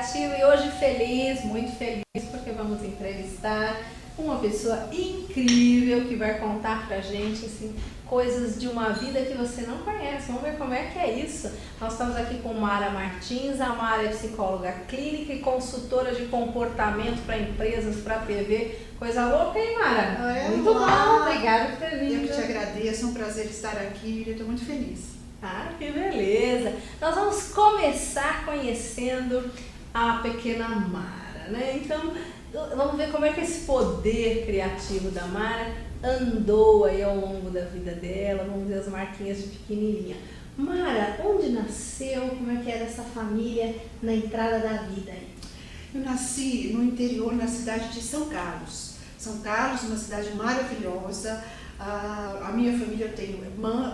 Criativo e hoje feliz, muito feliz, porque vamos entrevistar uma pessoa incrível que vai contar pra gente assim, coisas de uma vida que você não conhece. Vamos ver como é que é isso. Nós estamos aqui com Mara Martins. A Mara é psicóloga clínica e consultora de comportamento para empresas, para TV. Coisa louca, hein, Mara? Muito bom, obrigada por ter vindo. Eu que te agradeço, é um prazer estar aqui e estou muito feliz. Ah, que beleza! Nós vamos começar conhecendo a pequena Mara, né? Então, vamos ver como é que esse poder criativo da Mara andou aí ao longo da vida dela. Vamos ver as marquinhas de pequenininha. Mara, onde nasceu? Como é que era essa família na entrada da vida aí? Eu nasci no interior, na cidade de São Carlos. São Carlos, uma cidade maravilhosa. A minha família tem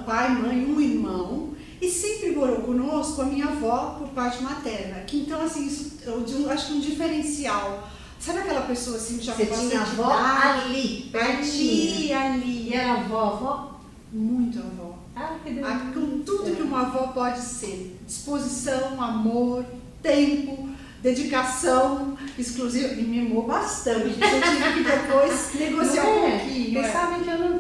pai, mãe, um irmão, e sempre morou conosco a minha avó por parte materna, que então assim, isso eu acho que um diferencial. Sabe aquela pessoa assim, já você tinha avó ali, pertinho. Ali. E era avó? Muito avó. Ah, que delícia. Com tudo que uma avó pode ser. Disposição, amor, tempo, dedicação exclusiva. Me mimou bastante. Eu tive que depois negociar um pouquinho. Vocês sabem que eu não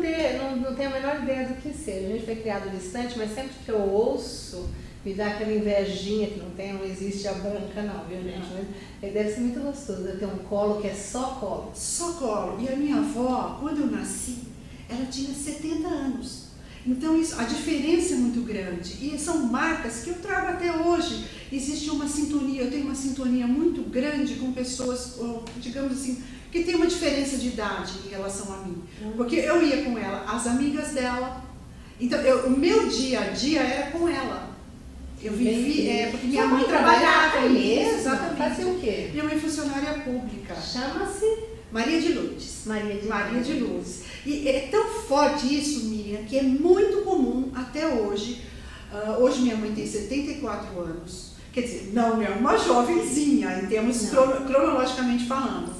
tenho a menor ideia do que seja. A gente foi criado distante, mas sempre que eu ouço, me dá aquela invejinha que não existe a branca não, viu, gente? Mas deve ser muito gostoso. Deve ter um colo que é só colo. Só colo. E a minha avó, quando eu nasci, ela tinha 70 anos. Então isso, a diferença é muito grande. E são marcas que eu trago até hoje. Existe uma sintonia, eu tenho uma sintonia muito grande com pessoas, digamos assim, que tem uma diferença de idade em relação a mim. Porque eu ia com ela, as amigas dela. Então o meu dia a dia era com ela. Eu vivi, porque minha mãe trabalhava mesmo. Exatamente. Fazia o quê? Minha mãe é funcionária pública. Chama-se? Maria de Lourdes. Maria de Lourdes. E é tão forte isso, Miriam, que é muito comum até hoje. Hoje minha mãe tem 74 anos. Quer dizer, não é uma jovenzinha, em termos cronologicamente falando.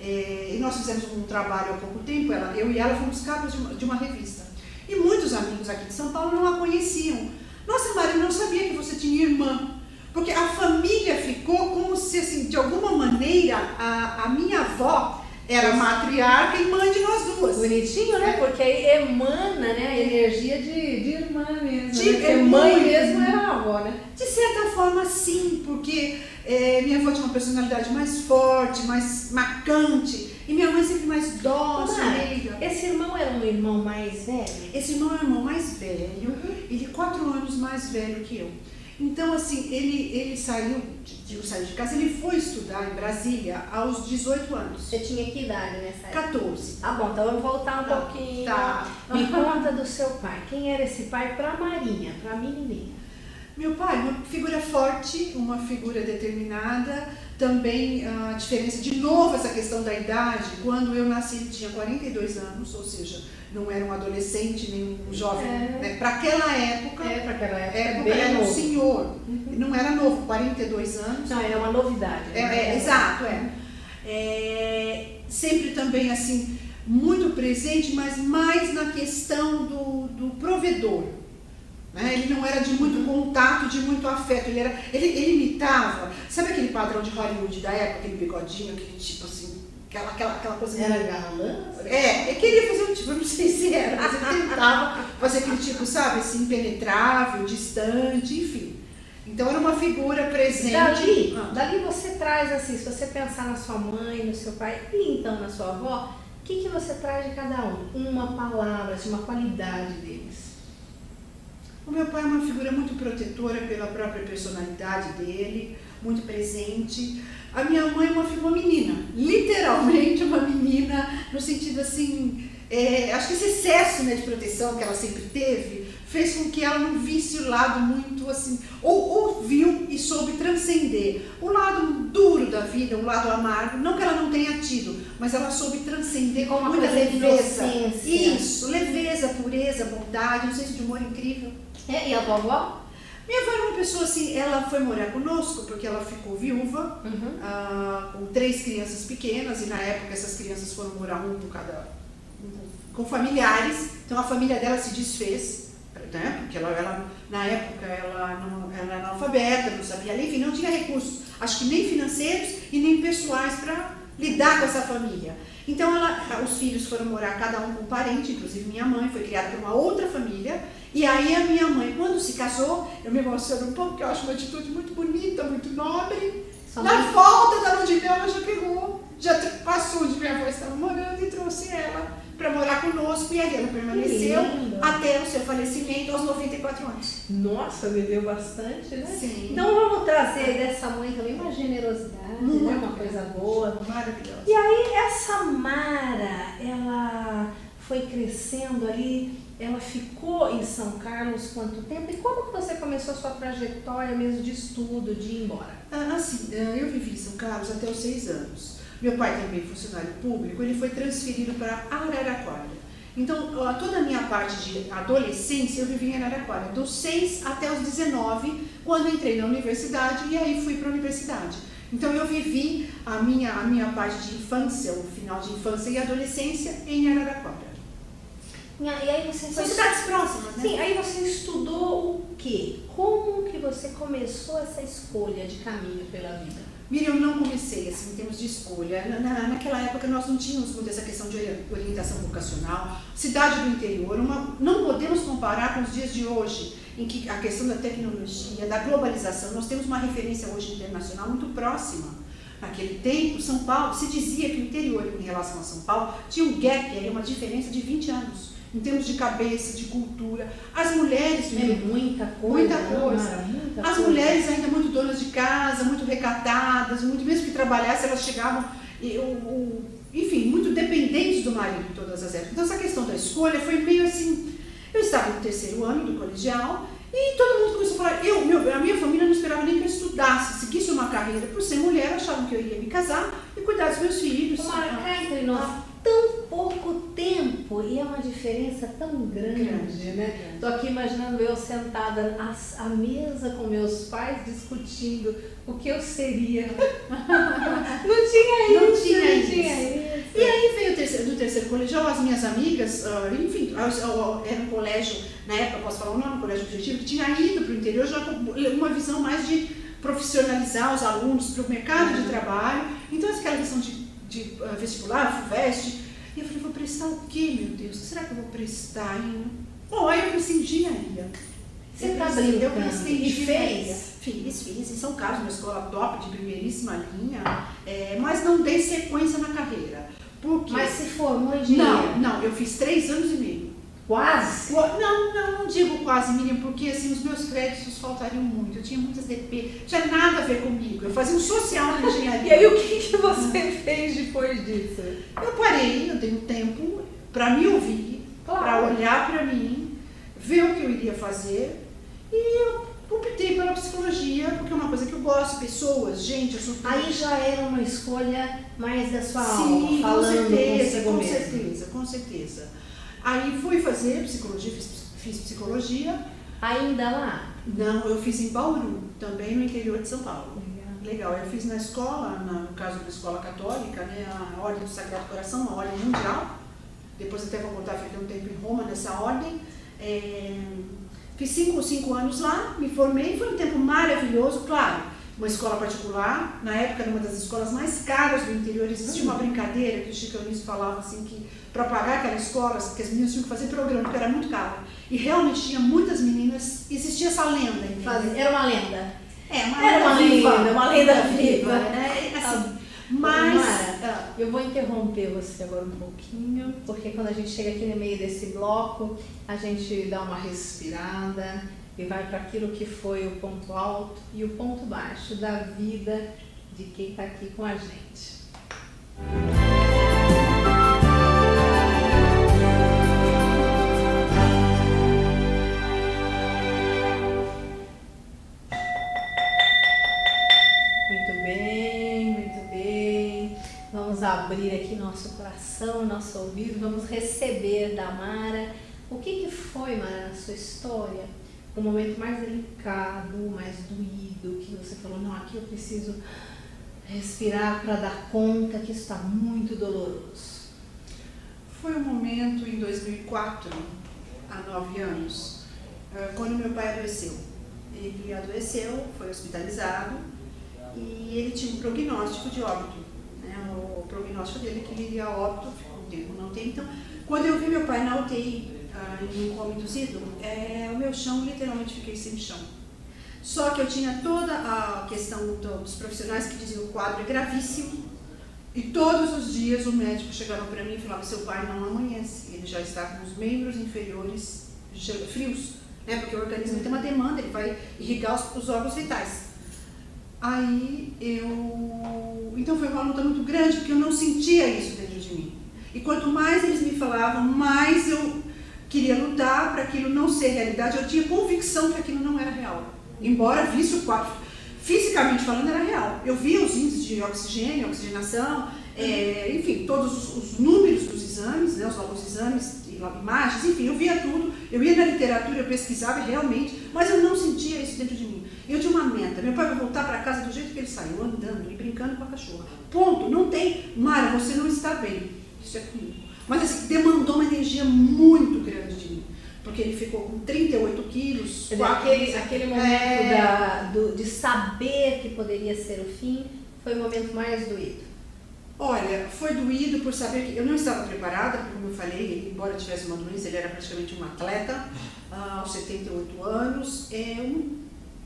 E nós fizemos um trabalho há pouco tempo, eu e ela fomos capas de uma revista. E muitos amigos aqui de São Paulo não a conheciam. Nossa, Maria, eu não sabia que você tinha irmã. Porque a família ficou como se, assim, de alguma maneira, a minha avó era matriarca e mãe de nós duas. Bonitinho, né? Porque aí emana, né, a energia de irmã mesmo. Porque mãe mesmo era a avó, né? De certa forma, sim, porque minha avó tinha uma personalidade mais forte, mais marcante. E minha mãe sempre mais dócil, meiga. Esse irmão era um irmão mais velho? Esse irmão é o irmão mais velho. Ele é 4 anos mais velho que eu. Então, assim, ele saiu de casa, ele foi estudar em Brasília aos 18 anos. Você tinha que idade nessa época? 14. Tá bom, então vamos voltar um pouquinho. Tá. Me conta do seu pai. Quem era esse pai pra Marinha, pra menininha? Meu pai, uma figura forte, uma figura determinada. Também a diferença, de novo, essa questão da idade. Quando eu nasci, ele tinha 42 anos, ou seja, não era um adolescente, nem um jovem. Né? Para aquela época, bem era novo. Um senhor. Não era novo, 42 anos. Não, era uma novidade. Exato, sempre também, assim, muito presente, mas mais na questão do provedor. Né? Ele não era de muito contato, de muito afeto. Ele imitava, sabe aquele padrão de Hollywood da época, aquele bigodinho, aquele tipo assim, aquela coisa. Era galã? Ele queria fazer um tipo, eu não sei se era, mas ele tentava fazer aquele tipo, sabe, assim, impenetrável, distante, enfim. Então era uma figura presente. Dali você traz assim, se você pensar na sua mãe, no seu pai e então na sua avó, o que você traz de cada um? Uma palavra, uma qualidade deles. O meu pai é uma figura muito protetora pela própria personalidade dele, muito presente. A minha mãe é uma menina, literalmente uma menina, no sentido assim, acho que esse excesso, né, de proteção que ela sempre teve, fez com que ela não visse o lado muito assim, ou viu e soube transcender. O lado duro da vida, o lado amargo, não que ela não tenha tido, mas ela soube transcender com muita leveza. Isso, leveza, pureza, bondade, um senso de humor incrível. E a vovó? Minha avó era uma pessoa assim, ela foi morar conosco porque ela ficou viúva, com 3 crianças pequenas, e na época essas crianças foram morar com familiares, então a família dela se desfez, né? Porque ela na época ela era analfabeta, não sabia ler, enfim, não tinha recursos. acho que nem financeiros e nem pessoais para lidar com essa família. Então os filhos foram morar cada um com um parente, inclusive minha mãe foi criada por uma outra família. E aí a minha mãe, quando se casou, eu me emociono um pouco, porque eu acho uma atitude muito bonita, muito nobre. Na volta da lua de mel, ela já pegou, já passou de minha avó estava morando e trouxe ela para morar conosco. E aí ela permaneceu até o seu falecimento aos 94 anos. Nossa, viveu bastante, né? Sim. Então vamos trazer dessa mãe também uma generosidade, né? Uma coisa boa. Maravilhosa. E aí essa Mara, ela foi crescendo ali, ela ficou em São Carlos quanto tempo? E como que você começou a sua trajetória mesmo de estudo, de ir embora? Eu vivi em São Carlos até os 6 anos. Meu pai também funcionário público, ele foi transferido para Araraquara. Então, toda a minha parte de adolescência eu vivi em Araraquara, dos 6 até os 19, quando entrei na universidade e aí fui para a universidade. Então eu vivi a minha parte de infância, o final de infância e adolescência em Araraquara. E aí você São cidades próximas, né? Sim, aí você estudou o quê? Como que você começou essa escolha de caminho pela vida? Miriam, eu não comecei assim em termos de escolha. Naquela época nós não tínhamos muito essa questão de orientação vocacional. Cidade do interior, não podemos comparar com os dias de hoje, em que a questão da tecnologia, da globalização, nós temos uma referência hoje internacional muito próxima. Naquele tempo, São Paulo, se dizia que o interior em relação a São Paulo tinha um gap, uma diferença de 20 anos. Em termos de cabeça, de cultura. As mulheres... muita coisa. As mulheres ainda muito donas de casa, muito recatadas, muito, mesmo que trabalhassem, elas chegavam, enfim, muito dependentes do marido em todas as épocas. Então essa questão da escolha foi meio assim... Eu estava no 3º ano do colegial e todo mundo começou a falar... A minha família não esperava nem que eu estudasse, seguisse uma carreira. Por ser mulher, achavam que eu ia me casar e cuidar dos meus filhos. Cá entre nós, tão pouco tempo e é uma diferença tão grande, né? Estou aqui imaginando eu sentada à mesa com meus pais discutindo o que eu seria. Não tinha isso. E aí veio do terceiro colegial, as minhas amigas, enfim, era um colégio, na época, posso falar o nome, um colégio objetivo, que tinha ido para o interior já com uma visão mais de profissionalizar os alunos para o mercado de trabalho. Então, aquela questão de vestibular, FUVEST, e eu falei, vou prestar o quê, meu Deus? Será que eu vou prestar em... Bom, aí eu prestei engenharia. Você está brincando? Eu prestei engenharia. Fiz em São Carlos, uma escola top, de primeiríssima linha, mas não dei sequência na carreira. Porque... Mas se formou em engenharia? Não, eu fiz 3 anos e meio. Quase? Não digo quase, Miriam, porque assim, os meus créditos faltariam muito. Eu tinha muitas DP, não tinha nada a ver comigo. Eu fazia um social na engenharia. E aí o que você fez depois disso? Eu parei, eu dei um tempo para me ouvir, para olhar para mim, ver o que eu iria fazer. E eu optei pela psicologia, porque é uma coisa que eu gosto, pessoas, gente. Aí já era uma escolha mais da sua alma, sim, falando com certeza. Aí fui fazer psicologia, fiz psicologia. Ainda lá? Não, eu fiz em Bauru, também no interior de São Paulo. Legal, eu fiz na escola, no caso da escola católica, né, a Ordem do Sagrado Coração, uma ordem mundial. Depois até vou contar, fiquei um tempo em Roma nessa ordem. Fiz 5 anos lá, me formei, foi um tempo maravilhoso, claro. Uma escola particular, na época era uma das escolas mais caras do interior, existia uma brincadeira que o Chico Anísio falava assim, que para pagar aquela escola, que as meninas tinham que fazer programa, porque era muito caro. E realmente tinha muitas meninas, existia essa lenda. Entendeu? Era uma lenda. Era uma lenda viva. Né? Assim, mas... Mara, eu vou interromper você agora um pouquinho, porque quando a gente chega aqui no meio desse bloco, a gente dá uma respirada e vai para aquilo que foi o ponto alto e o ponto baixo da vida de quem está aqui com a gente. Muito bem. Vamos abrir aqui nosso coração, nosso ouvido, vamos receber da Mara. O que foi, Mara, na sua história? O momento mais delicado, mais doído, que você falou, não, aqui eu preciso respirar para dar conta que isso está muito doloroso. Foi um momento em 2004, há 9 anos, quando meu pai adoeceu. Ele adoeceu, foi hospitalizado e ele tinha um prognóstico de óbito, né? O prognóstico dele é que ele iria a óbito, ficou um tempo na UTI. Então, quando eu vi meu pai na UTI, em um coma induzido, o meu chão, literalmente fiquei sem chão. Só que eu tinha toda a questão dos profissionais que diziam: o quadro é gravíssimo, e todos os dias o médico chegava para mim e falava: seu pai não amanhece, ele já está com os membros inferiores frios, né? Porque o organismo tem uma demanda, ele vai irrigar os órgãos vitais. Aí então foi uma luta muito grande, porque eu não sentia isso dentro de mim. E quanto mais eles me falavam, mais eu queria lutar para aquilo não ser realidade. Eu tinha convicção que aquilo não era real. Embora visse o quadro, fisicamente falando, era real. Eu via os índices de oxigênio, oxigenação, enfim, todos os números dos exames, né, os novos exames, imagens, enfim, eu via tudo. Eu ia na literatura, eu pesquisava realmente, mas eu não sentia isso dentro de mim. Eu tinha uma meta: meu pai vai voltar para casa do jeito que ele saiu, andando e brincando com a cachorra. Ponto. Não tem: Mara, você não está bem. Isso é comigo. Mas assim, demandou uma energia muito grande de mim. Porque ele ficou com 38 quilos. Aquele momento de saber que poderia ser o fim foi o momento mais doído. Olha, foi doído por saber que eu não estava preparada, porque, como eu falei, ele, embora tivesse uma doença, ele era praticamente um atleta, aos 78 anos.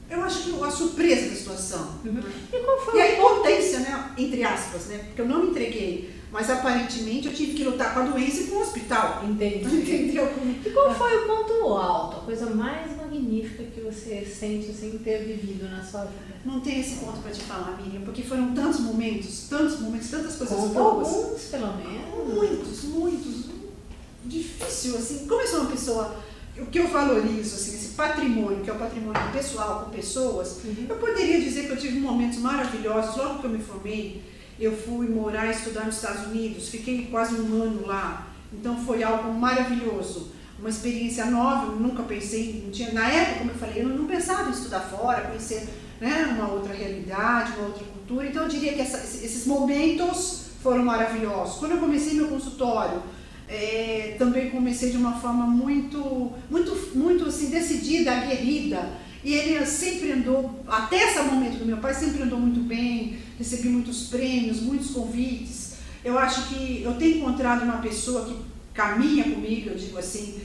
Eu acho que a surpresa da situação. Uhum. E qual foi a impotência, né, entre aspas, né, porque eu não me entreguei, mas aparentemente eu tive que lutar com a doença e com o hospital. Entendi. Entendeu? E qual foi o ponto alto, a coisa mais magnífica que você sente assim, ter vivido na sua vida? Não tem esse ponto para te falar, Miriam, porque foram tantos momentos, tantas coisas Conta boas. alguns, pelo menos. Muitos. Difícil, assim. Como eu sou uma pessoa, o que eu valorizo, assim, esse patrimônio, que é o patrimônio pessoal com pessoas, eu poderia dizer que eu tive momentos maravilhosos. Logo que eu me formei, eu fui morar e estudar nos Estados Unidos, fiquei quase um ano lá. Então foi algo maravilhoso, uma experiência nova. Eu nunca pensei, não tinha, na época, como eu falei, eu não pensava em estudar fora, conhecer, né, uma outra realidade, uma outra cultura. Então eu diria que esses momentos foram maravilhosos. Quando eu comecei meu consultório, também comecei de uma forma muito assim, decidida, aguerrida. E ele sempre andou, até esse momento do meu pai, sempre andou muito bem, recebi muitos prêmios, muitos convites. Eu acho que eu tenho encontrado uma pessoa que caminha comigo, eu digo assim,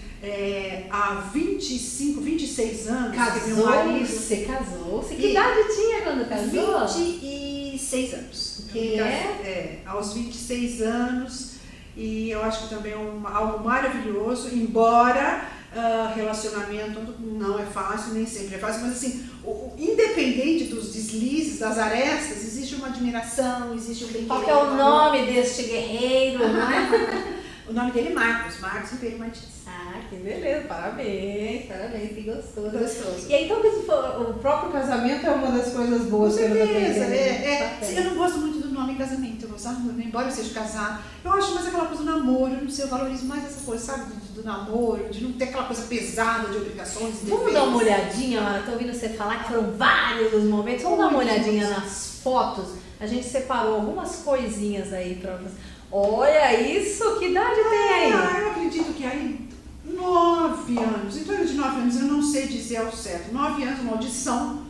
há 25, 26 anos. Casou? Você casou? Que idade tinha quando casou? 26 anos. Que aos 26 anos. E eu acho que também é algo maravilhoso, embora relacionamento não é fácil, nem sempre é fácil, mas assim, independente dos deslizes, das arestas, existe uma admiração, existe um bem-querer. Qual que é o nome deste guerreiro, não é? O nome dele é Marcos Ribeiro Martins. Ah, que beleza, parabéns, que gostoso. Gostoso. E aí, então, o próprio casamento é uma das coisas boas que eu eu não gosto muito do nome casamento, eu gosto, embora eu seja casado, eu acho mais aquela coisa do namoro, eu não sei, eu valorizo mais essa coisa, sabe, do namoro, de não ter aquela coisa pesada de obrigações. Vamos dar uma olhadinha, Mara, tô ouvindo você falar que foram vários os momentos, vamos dar uma olhadinha nas fotos, a gente separou algumas coisinhas aí pra você. Olha isso, que idade tem aí? Eu acredito que aí 9 anos, em torno de 9 anos, eu não sei dizer ao certo. 9 anos, uma audição,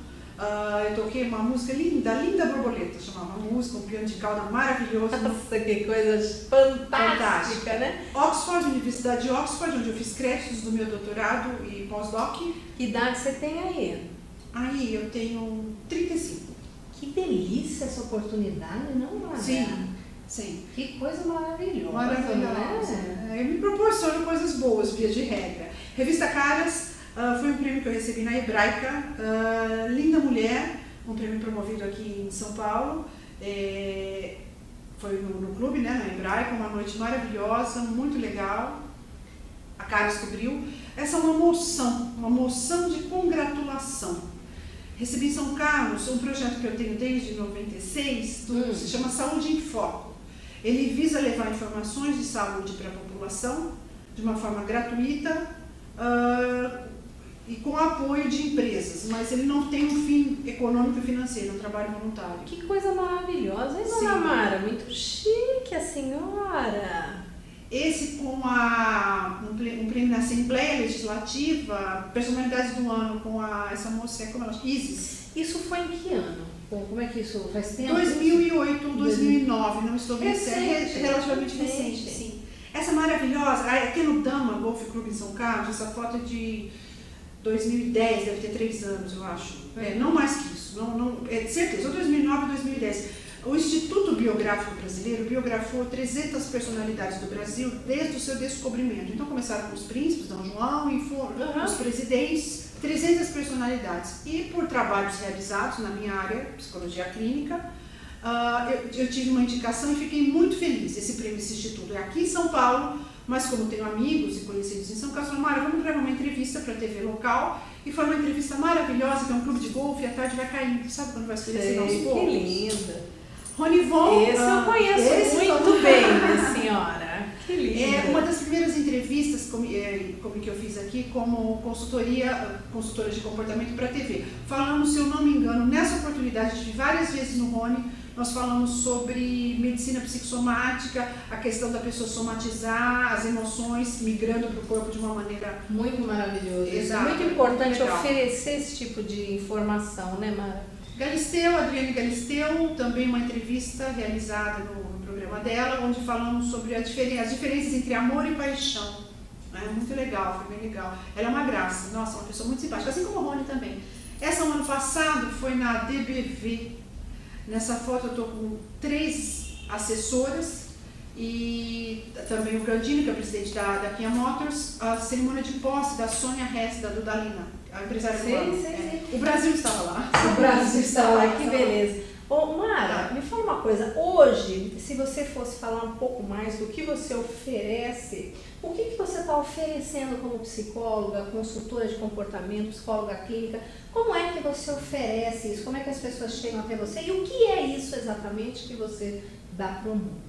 eu toquei uma música linda Borboleta, chamava a música, um piano de cauda maravilhoso. Nossa, que coisa fantástica, né? Oxford, Universidade de Oxford, onde eu fiz créditos do meu doutorado e pós-doc. Que idade você tem aí? Aí eu tenho 35. Que delícia essa oportunidade, não, Mara? Sim. Que coisa maravilhosa. Maravilhosa. Eu me proporciono coisas boas, via de regra. Revista Caras foi um prêmio que eu recebi na Hebraica. Linda Mulher, um prêmio promovido aqui em São Paulo. Foi no clube, né, na Hebraica, uma noite maravilhosa, muito legal. A Caras cobriu. Essa é uma moção de congratulação. Recebi em São Carlos um projeto que eu tenho desde 96, se chama Saúde em Foco. Ele visa levar informações de saúde para a população de uma forma gratuita e com apoio de empresas, mas ele não tem um fim econômico e financeiro, é um trabalho voluntário. Que coisa maravilhosa, hein, dona Mara? Muito chique a senhora. Esse com um prêmio na Assembleia Legislativa, Personalidades do Ano, com essa moça, como ela chama? Isis. Isso foi em que ano? Como é que isso faz tempo? 2008 ou 2009, não estou bem certa. Recente. Relativamente recente, sim. Essa maravilhosa, aqui no Dama Golf Club em São Carlos, essa foto é de 2010, deve ter 3 anos, eu acho. Não mais que isso, é de certeza, ou 2009 ou 2010. O Instituto Biográfico Brasileiro biografou 300 personalidades do Brasil desde o seu descobrimento. Então começaram com os príncipes, Dom João, e foram os presidentes, 300 personalidades. E por trabalhos realizados na minha área, psicologia clínica, eu tive uma indicação e fiquei muito feliz. Esse prêmio, esse instituto é aqui em São Paulo, mas como tenho amigos e conhecidos em São Carlos, Mara, vamos gravar uma entrevista para a TV local. E foi uma entrevista maravilhosa, que é um clube de golfe, e à tarde vai caindo. Sabe quando vai escurecer aos poucos? Que linda! Ronivon, esse eu conheço muito bem, minha senhora. Que linda. É uma das primeiras entrevistas como que eu fiz aqui como consultora de comportamento para a TV. Falamos, se eu não me engano, nessa oportunidade de várias vezes no Rony, nós falamos sobre medicina psicossomática, a questão da pessoa somatizar as emoções migrando para o corpo de uma maneira muito maravilhosa. Exato, é muito importante muito oferecer esse tipo de informação, né, Mara? Galisteu, Adriane Galisteu, também uma entrevista realizada no programa dela, onde falamos sobre as diferenças entre amor e paixão. Muito legal, foi bem legal. Ela é uma graça, nossa, uma pessoa muito simpática, assim como a Rony também. Essa, no ano passado, foi na DBV. Nessa foto eu estou com 3 assessoras e também o Grandino, que é o presidente da Kia Motors, a cerimônia de posse da Sônia Hess, da Dudalina, a empresária do ano. O Brasil estava lá. O Brasil estava lá, que beleza. Ô, Mara, me fala uma coisa, hoje, se você fosse falar um pouco mais do que você oferece, o que você está oferecendo como psicóloga, consultora de comportamento, psicóloga clínica, como é que você oferece isso, como é que as pessoas chegam até você e o que é isso exatamente que você dá para o mundo?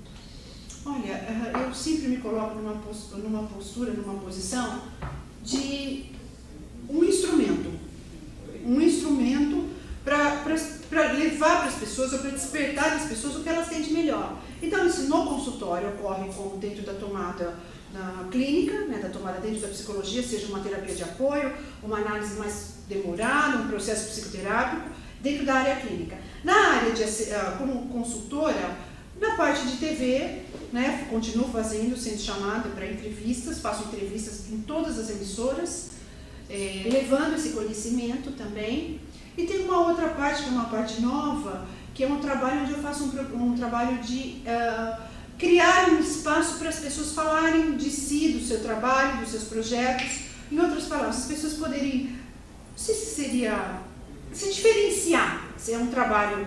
Olha, eu sempre me coloco numa postura, numa posição de um instrumento para levar para as pessoas ou para despertar das pessoas o que elas têm de melhor. Então, isso no consultório ocorre como dentro da tomada na clínica, da tomada dentro da psicologia, seja uma terapia de apoio, uma análise mais demorada, um processo psicoterápico, dentro da área clínica. Na área como consultora, na parte de TV, continuo sendo chamada para entrevistas, faço entrevistas em todas as emissoras, levando esse conhecimento também. E tem uma outra parte, que é uma parte nova, que é um trabalho onde eu faço um trabalho de criar um espaço para as pessoas falarem de si, do seu trabalho, dos seus projetos. Em outras palavras, as pessoas poderem, não sei se seria, se diferenciar. Se é um trabalho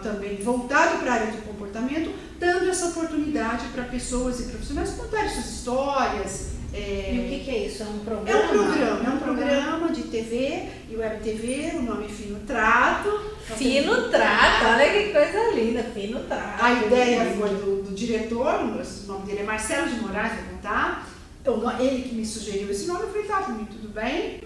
também voltado para a área de comportamento, dando essa oportunidade para pessoas e profissionais contarem suas histórias. E o que é isso? É um programa? É um programa de TV e web TV, o nome é Fino Trato. Fino Trato, olha que coisa linda, Fino Trato. A ideia foi do diretor, o nome dele é Marcelo de Moraes, vou contar. Ele que me sugeriu esse nome, eu falei, tá, para mim tudo bem.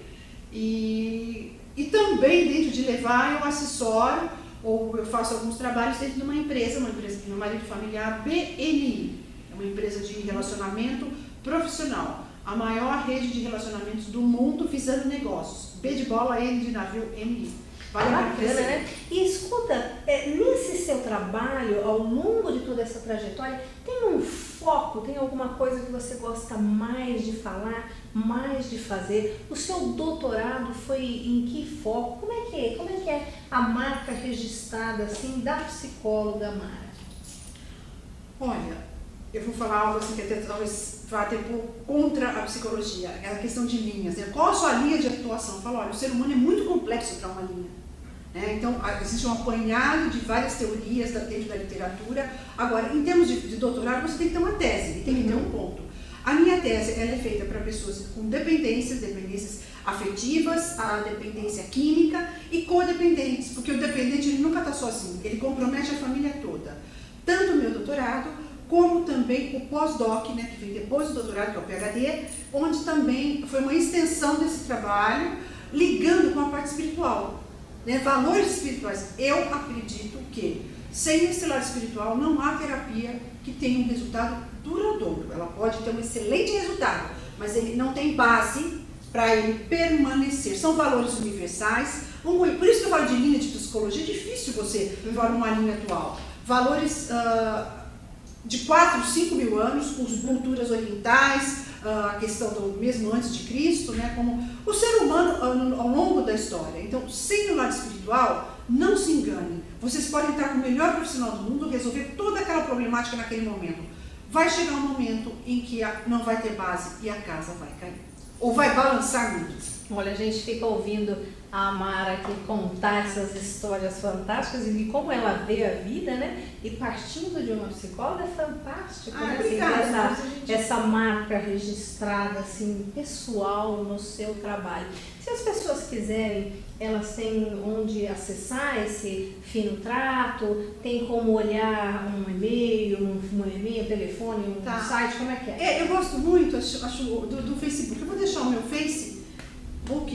E também dentro de levar, eu assessoro, ou eu faço alguns trabalhos dentro de uma empresa de meu marido familiar, BNI. É uma empresa de relacionamento profissional, a maior rede de relacionamentos do mundo visando negócios. B de bola, N de navio, MI. Vale a pena, né? E escuta, nesse seu trabalho, ao longo de toda essa trajetória, tem um foco, tem alguma coisa que você gosta mais de falar, mais de fazer? O seu doutorado foi em que foco? Como é que é a marca registrada assim da psicóloga Mara? Olha, eu vou falar algo assim que até talvez vá até contra a psicologia, aquela questão de linhas. Qual a sua linha de atuação? Eu falo, olha, o ser humano é muito complexo para uma linha. Então, existe um apanhado de várias teorias dentro da literatura. Agora, em termos de doutorado, você tem que ter uma tese, tem que ter um ponto. A minha tese ela é feita para pessoas com dependências afetivas, a dependência química e codependentes, porque o dependente ele nunca está sozinho, ele compromete a família toda. Tanto o meu doutorado, como também o pós-doc, que vem depois do doutorado, que é o PhD, onde também foi uma extensão desse trabalho, ligando com a parte espiritual. Valores espirituais. Eu acredito que sem esse lado espiritual não há terapia que tenha um resultado duradouro. Ela pode ter um excelente resultado, mas ele não tem base para ele permanecer. São valores universais, Por isso que eu falo de linha de psicologia, é difícil você levar uma linha atual. Valores de 4, 5 mil anos, com culturas orientais, a questão do mesmo antes de Cristo, né, como o ser humano ao longo da história. Então, sem o lado espiritual, não se engane. Vocês podem estar com o melhor profissional do mundo, resolver toda aquela problemática naquele momento. Vai chegar um momento em que não vai ter base e a casa vai cair. Ou vai balançar muito. Olha, a gente fica ouvindo a Amara aqui contar essas histórias fantásticas e de como ela vê a vida, né? E partindo de uma psicóloga, é fantástico, né? Obrigada, essa marca registrada, assim, pessoal no seu trabalho. Se as pessoas quiserem, elas têm onde acessar esse fino trato, tem como olhar um e-mail, um telefone, um site, como é que é? Eu gosto muito, acho do Facebook. Eu vou deixar o meu Facebook,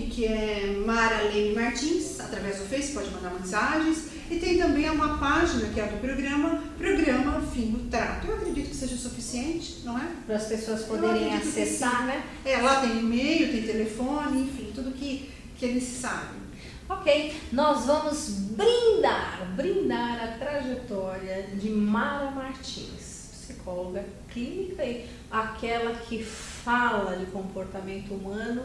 que é Mara Lene Martins, através do Face, pode mandar mensagens. E tem também uma página que é a do programa Fino Trato. Eu acredito que seja suficiente, não é? Para as pessoas poderem acessar, né? Lá tem e-mail, tem telefone, enfim, tudo que é necessário. Ok, nós vamos brindar a trajetória de Mara Martins, psicóloga clínica e aquela que fala de comportamento humano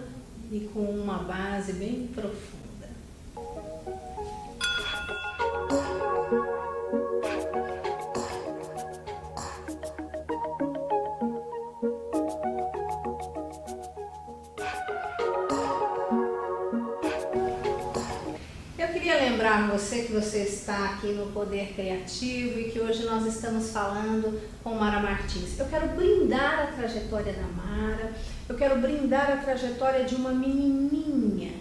e com uma base bem profunda. Eu queria lembrar você que você está aqui no Poder Criativo e que hoje nós estamos falando com Mara Martins. Eu quero brindar a trajetória da Mara, eu quero brindar a trajetória de uma menininha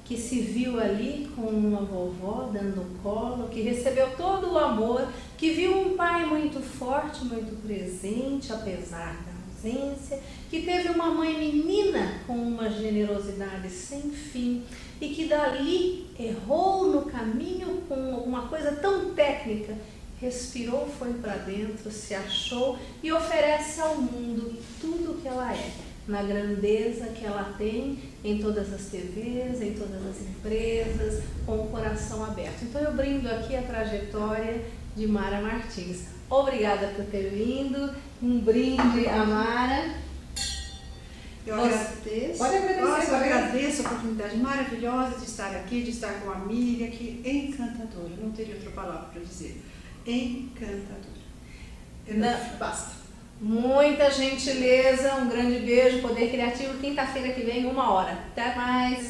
que se viu ali com uma vovó dando colo, que recebeu todo o amor, que viu um pai muito forte, muito presente, apesar da ausência, que teve uma mãe menina com uma generosidade sem fim e que dali errou no caminho com alguma coisa tão técnica, respirou, foi para dentro, se achou e oferece ao mundo tudo o que ela é, na grandeza que ela tem em todas as TVs, em todas as empresas, com o coração aberto. Então eu brindo aqui a trajetória de Mara Martins. Obrigada por ter vindo, um brinde a Mara. Eu agradeço. Pode agradecer. Nossa, eu agradeço a oportunidade maravilhosa de estar aqui, de estar com uma amiga que é encantadora. Não teria outra palavra para dizer. Encantadora. Basta. Muita gentileza, um grande beijo, Poder Criativo, quinta-feira que vem, 1h. Até mais!